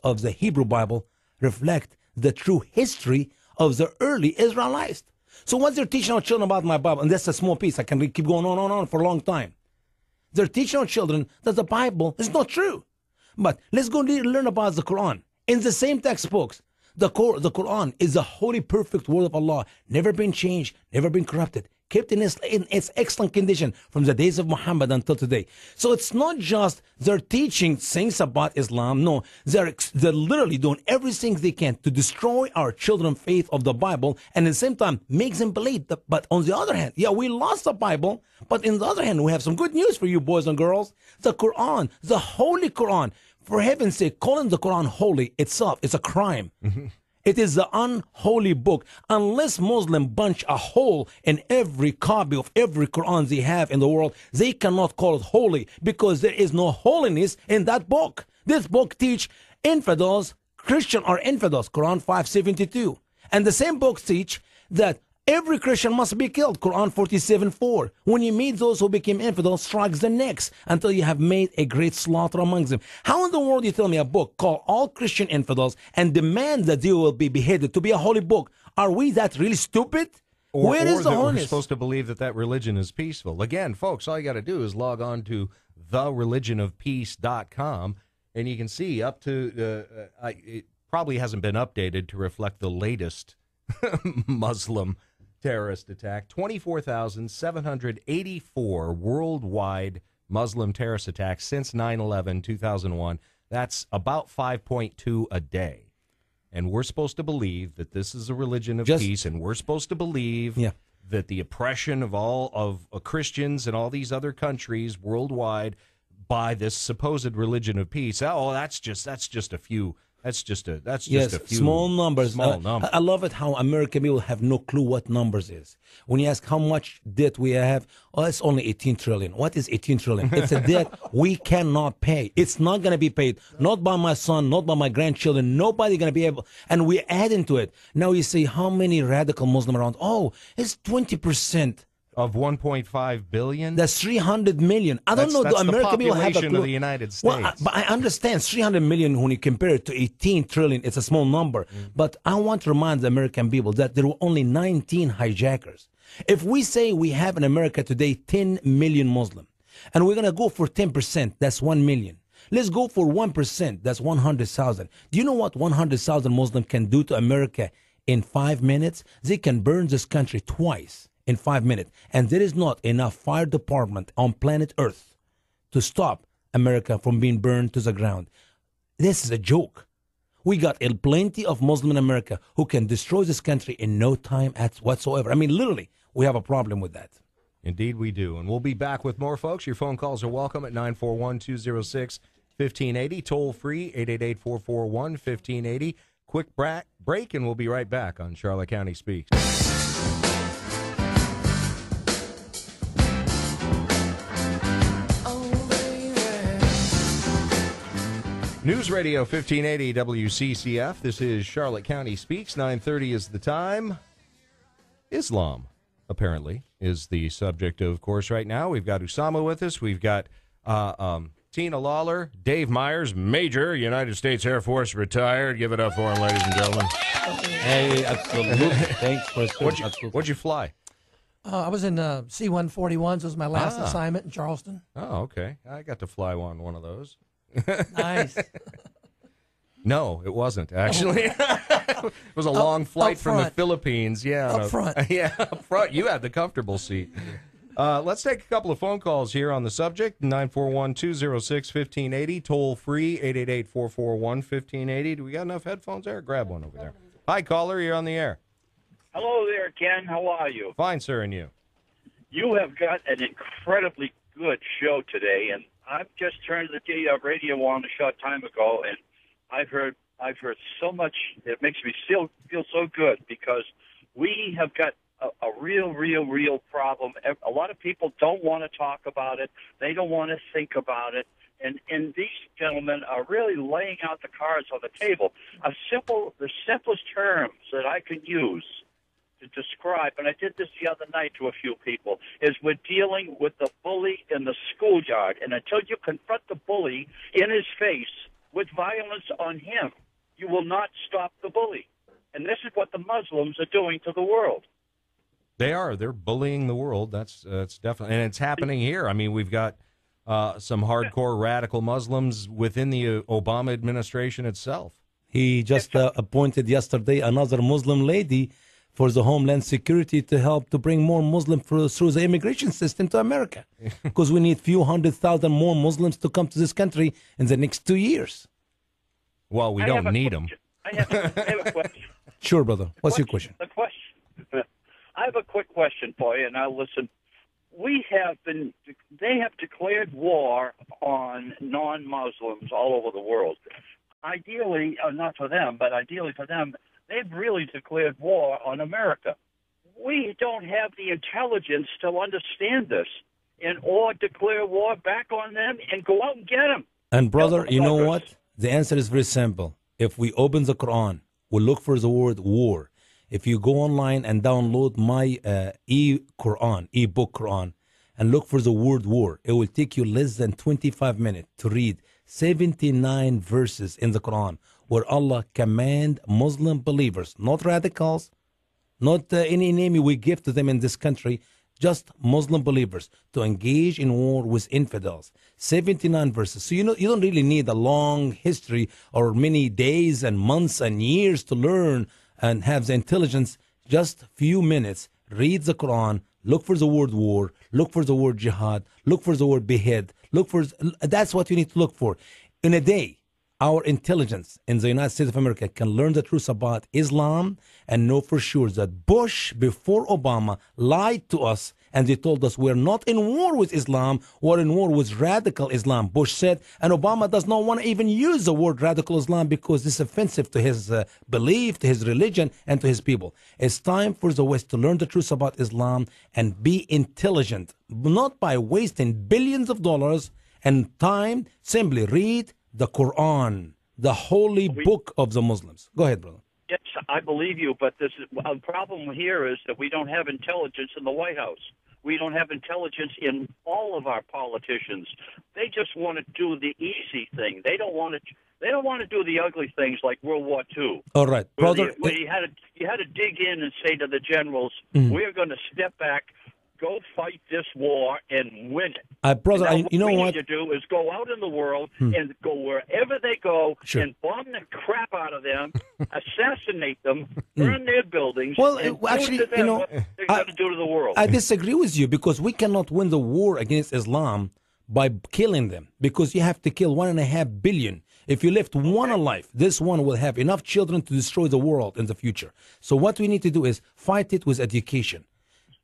of the Hebrew Bible reflect the true history of the early Israelites. So what they're teaching our children about my Bible, and that's a small piece, I can keep going on for a long time. They're teaching our children that the Bible is not true. But let's go learn about the Quran. In the same textbooks, the Quran is the holy, perfect word of Allah, never been changed, never been corrupted, kept in its excellent condition from the days of Muhammad until today. So it's not just they're teaching things about Islam. No, they're literally doing everything they can to destroy our children's faith of the Bible, and at the same time make them believe that. But on the other hand, yeah, we lost the Bible, but on the other hand, we have some good news for you boys and girls. The Quran, the Holy Quran, for heaven's sake, calling the Quran holy itself is a crime. It is the unholy book. Unless Muslims punch a hole in every copy of every Quran they have in the world, they cannot call it holy because there is no holiness in that book. This book teach infidels, Christian are infidels, Quran 5:72. And the same books teach that every Christian must be killed, Quran 47:4. When you meet those who became infidels, strikes the necks until you have made a great slaughter amongst them. How in the world you tell me a book called All Christian Infidels and demand that they will be beheaded to be a holy book? Are we that really stupid? Where is the holiness? We're supposed to believe that that religion is peaceful. Again, folks, all you got to do is log on to thereligionofpeace.com, and you can see up to, it probably hasn't been updated to reflect the latest Muslim terrorist attack. 24,784 worldwide Muslim terrorist attacks since 9/11, 2001. That's about 5.2 a day. And we're supposed to believe that this is a religion of peace, and we're supposed to believe that the oppression of all of Christians in all these other countries worldwide by this supposed religion of peace. Oh, that's just a few. That's just a few small numbers. Small numbers. I love it how American people have no clue what numbers is. When you ask how much debt we have, oh, it's only 18 trillion. What is 18 trillion? It's a debt we cannot pay. It's not going to be paid. Not by my son, not by my grandchildren. Nobody going to be able. And we add into it. Now you see how many radical Muslims around. Oh, it's 20%. Of 1.5 billion? That's 300 million. I don't know. That's the American people have a population clue. of the United States. Well, but I understand 300 million when you compare it to 18 trillion. It's a small number. But I want to remind the American people that there were only 19 hijackers. If we say we have in America today 10 million Muslim, and we're going to go for 10%, that's 1 million. Let's go for 1%, that's 100,000. Do you know what 100,000 Muslims can do to America in 5 minutes? They can burn this country twice in 5 minutes. And there is not enough fire department on planet Earth to stop America from being burned to the ground. This is a joke. We got plenty of Muslims in America who can destroy this country in no time whatsoever. I mean, literally, we have a problem with that. Indeed we do. And we'll be back with more, folks. Your phone calls are welcome at 941-206-1580. Toll free, 888-441-1580. Quick break, and we'll be right back on Charlotte County Speaks. News Radio 1580 WCCF. This is Charlotte County Speaks. 9:30 is the time. Islam, apparently, is the subject, of course, right now. We've got Usama with us. We've got Tina Lawler, Dave Myers, Major, United States Air Force, retired. Give it up for him, ladies and gentlemen. Hey, absolutely. Thanks for What'd you fly? I was in C-141s. It was my last assignment in Charleston. Oh, okay. I got to fly on one of those. Nice. No, it wasn't, actually. It was a long flight from the Philippines. Yeah, up front. Yeah, up front. You had the comfortable seat. Let's take a couple of phone calls here on the subject. 941-206-1580. Toll free, 888-441-1580. Do we got enough headphones there? Grab one over there. Hi, caller. You're on the air. Hello there, Ken. How are you? Fine, sir, and you? You have got an incredibly good show today, and I've just turned the radio on a short time ago, and I've heard so much. It makes me feel so good because we have got a real problem. A lot of people don't want to talk about it. They don't want to think about it. And these gentlemen are really laying out the cards on the table. The simplest terms that I can use to describe, and I did this the other night to a few people, is we're dealing with the bully in the schoolyard. And until you confront the bully in his face, with violence on him. You will not stop the bully. And this is what the Muslims are doing to the world. They are. They're bullying the world. That's definitely, and it's happening here. I mean, we've got some hardcore radical Muslims within the Obama administration itself. He just appointed yesterday another Muslim lady for the Homeland Security to help to bring more Muslims through the immigration system to America. Because we need few 100,000 more Muslims to come to this country in the next 2 years. Well, we don't need them. I have a question. Sure, brother. What's your question? I have a quick question for you, and I'll listen. They have declared war on non-Muslims all over the world. Ideally, not for them, but ideally for them, they've really declared war on America. We don't have the intelligence to understand this or declare war back on them and go out and get them. And brother, you know what? The answer is very simple. If we open the Quran, we look for the word war. If you go online and download my e-book Quran and look for the word war, it will take you less than 25 minutes to read 79 verses in the Quran where Allah command Muslim believers, not radicals, not any name we give to them in this country, just Muslim believers, to engage in war with infidels. 79 verses. So you don't really need a long history or many days and months and years to learn and have the intelligence. Just few minutes, read the Quran, look for the word war, look for the word jihad, look for the word behead, that's what you need to look for. In a day, our intelligence in the United States of America can learn the truth about Islam and know for sure that Bush, before Obama, lied to us and they told us we're not in war with Islam, we're in war with radical Islam. Bush said, and Obama does not want to even use the word radical Islam because it's offensive to his belief, to his religion, and to his people. It's time for the West to learn the truth about Islam and be intelligent, not by wasting billions of dollars and time. Simply read the Quran, the holy book of the Muslims. Go ahead, brother. Yes, I believe you, but the problem here is that we don't have intelligence in the White House. We don't have intelligence in all of our politicians. They just want to do the easy thing. They don't want to do the ugly things like World War II. All right, brother. Where you had to dig in and say to the generals, "We're going to step back, go fight this war, and win it." Brother, you know what? What we need to do is go out in the world and go wherever they go and bomb the crap out of them, assassinate them, burn their buildings. Well, actually, you know, what they're going to do to the world. I disagree with you because we cannot win the war against Islam by killing them because you have to kill 1.5 billion. If you left one alive, this one will have enough children to destroy the world in the future. So what we need to do is fight it with education.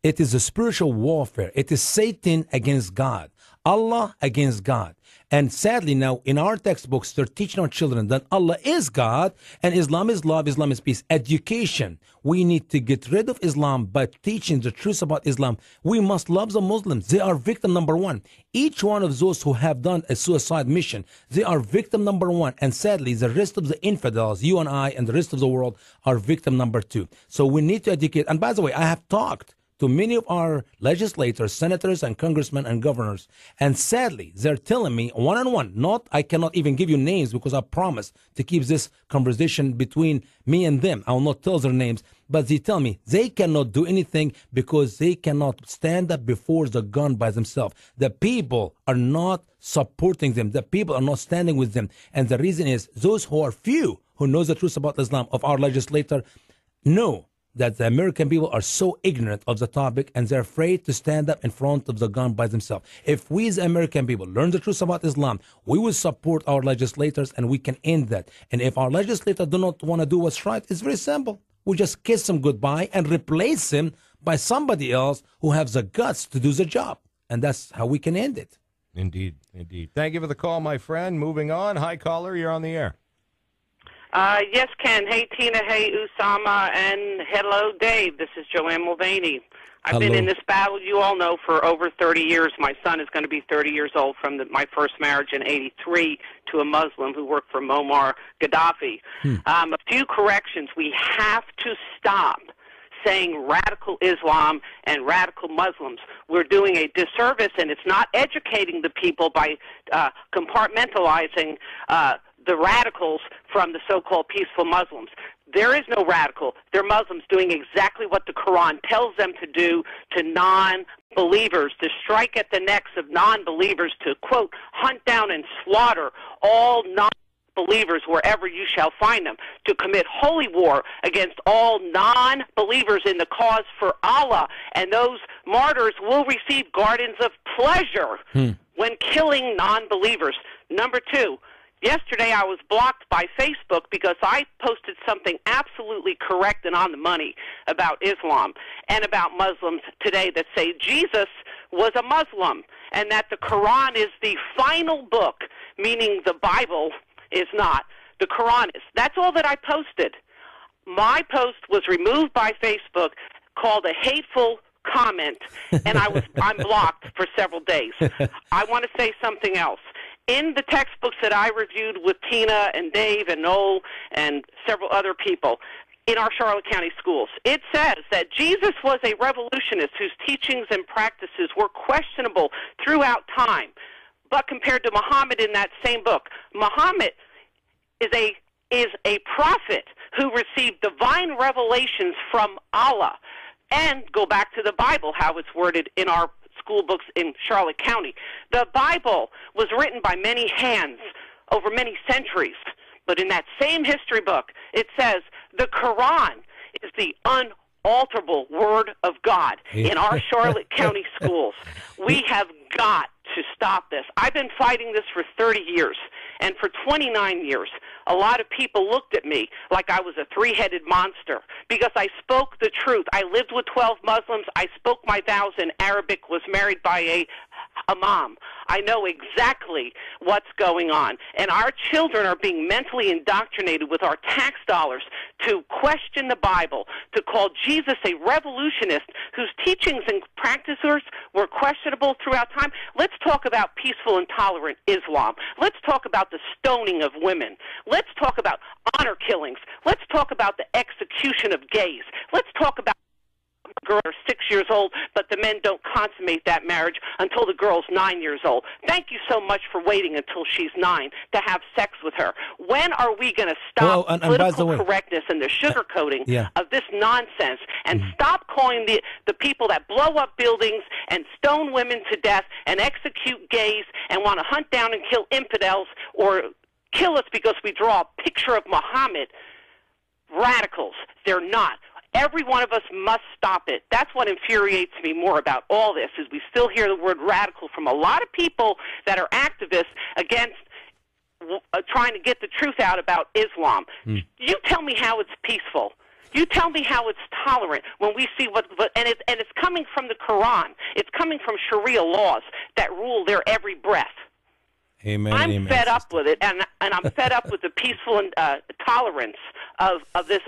It is a spiritual warfare. It is Satan against God, Allah against God. And sadly now, in our textbooks, they're teaching our children that Allah is God and Islam is love, Islam is peace. Education. We need to get rid of Islam by teaching the truth about Islam. We must love the Muslims. They are victim number one. Each one of those who have done a suicide mission, they are victim number one. And sadly, the rest of the infidels, you and I and the rest of the world, are victim number two. So we need to educate. And by the way, I have talked to many of our legislators, senators, and congressmen and governors. And sadly, they're telling me one-on-one, I cannot even give you names because I promised to keep this conversation between me and them. I will not tell their names, but they tell me they cannot do anything because they cannot stand up before the gun by themselves. The people are not supporting them. The people are not standing with them. And the reason is those who are few who know the truth about Islam of our legislator know that the American people are so ignorant of the topic and they're afraid to stand up in front of the gun by themselves. If we as American people learn the truth about Islam, we will support our legislators and we can end that. And if our legislators do not want to do what's right, it's very simple. We just kiss them goodbye and replace him by somebody else who has the guts to do the job. And that's how we can end it. Indeed, indeed. Thank you for the call, my friend. Moving on. Hi, caller. You're on the air. Yes, Ken. Hey, Tina. Hey, Usama. And hello, Dave. This is Joanne Mulvaney. I've been in this battle, you all know, for over 30 years. My son is going to be 30 years old from my first marriage in '83 to a Muslim who worked for Muammar Gaddafi. A few corrections. We have to stop saying radical Islam and radical Muslims. We're doing a disservice, and it's not educating the people by compartmentalizing the radicals from the so-called peaceful Muslims. There is no radical. They're Muslims doing exactly what the Quran tells them to do to non-believers, to strike at the necks of non-believers, to, quote, hunt down and slaughter all non-believers wherever you shall find them, to commit holy war against all non-believers in the cause for Allah. And those martyrs will receive gardens of pleasure when killing non-believers. Number two, yesterday I was blocked by Facebook because I posted something absolutely correct and on the money about Islam and about Muslims today that say Jesus was a Muslim and that the Quran is the final book, meaning the Bible is not. The Quran is. That's all that I posted. My post was removed by Facebook, called a hateful comment, and I'm blocked for several days. I want to say something else. In the textbooks that I reviewed with Tina and Dave and Noel and several other people in our Charlotte County schools, it says that Jesus was a revolutionist whose teachings and practices were questionable throughout time. But compared to Muhammad in that same book, Muhammad is a prophet who received divine revelations from Allah. And go back to the Bible, how it's worded in our school books in Charlotte County. The Bible was written by many hands over many centuries. But in that same history book, it says the Quran is the unalterable word of God. In our Charlotte County schools, we have got to stop this. I've been fighting this for 30 years. And for 29 years, a lot of people looked at me like I was a three-headed monster because I spoke the truth. I lived with 12 Muslims. I spoke my vows in Arabic, was married by a imam. I know exactly what's going on. And our children are being mentally indoctrinated with our tax dollars to question the Bible, to call Jesus a revolutionist whose teachings and practices were questionable throughout time. Let's talk about peaceful and tolerant Islam. Let's talk about the stoning of women. Let's talk about honor killings. Let's talk about the execution of gays. Let's talk about girls are 6 years old, but the men don't consummate that marriage until the girl's 9 years old. Thank you so much for waiting until she's 9 to have sex with her. When are we going to stop political correctness and the sugarcoating of this nonsense and stop calling the people that blow up buildings and stone women to death and execute gays and want to hunt down and kill infidels or kill us because we draw a picture of Muhammad radicals? They're not. Every one of us must stop it. That's what infuriates me more about all this, is we still hear the word radical from a lot of people that are activists against trying to get the truth out about Islam. You tell me how it's peaceful. You tell me how it's tolerant when we see and it's coming from the Quran. It's coming from Sharia laws that rule their every breath. Amen. I'm fed up with it, and I'm fed up with the peaceful and tolerance of this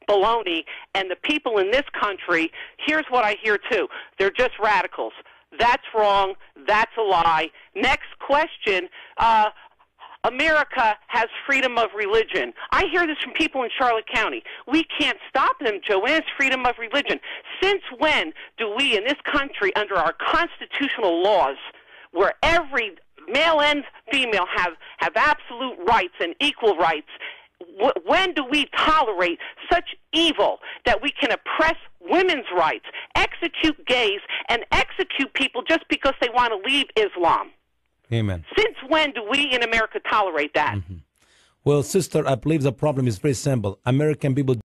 baloney. And the people in this country, here's what I hear too. They're just radicals. That's wrong. That's a lie. Next question. America has freedom of religion. I hear this from people in Charlotte County. We can't stop them, Joanne. It's freedom of religion. Since when do we in this country, under our constitutional laws, where every male and female have absolute rights and equal rights, when do we tolerate such evil that we can oppress women's rights, execute gays, and execute people just because they want to leave Islam? Amen. Since when do we in America tolerate that? Well, sister, I believe the problem is very simple. American people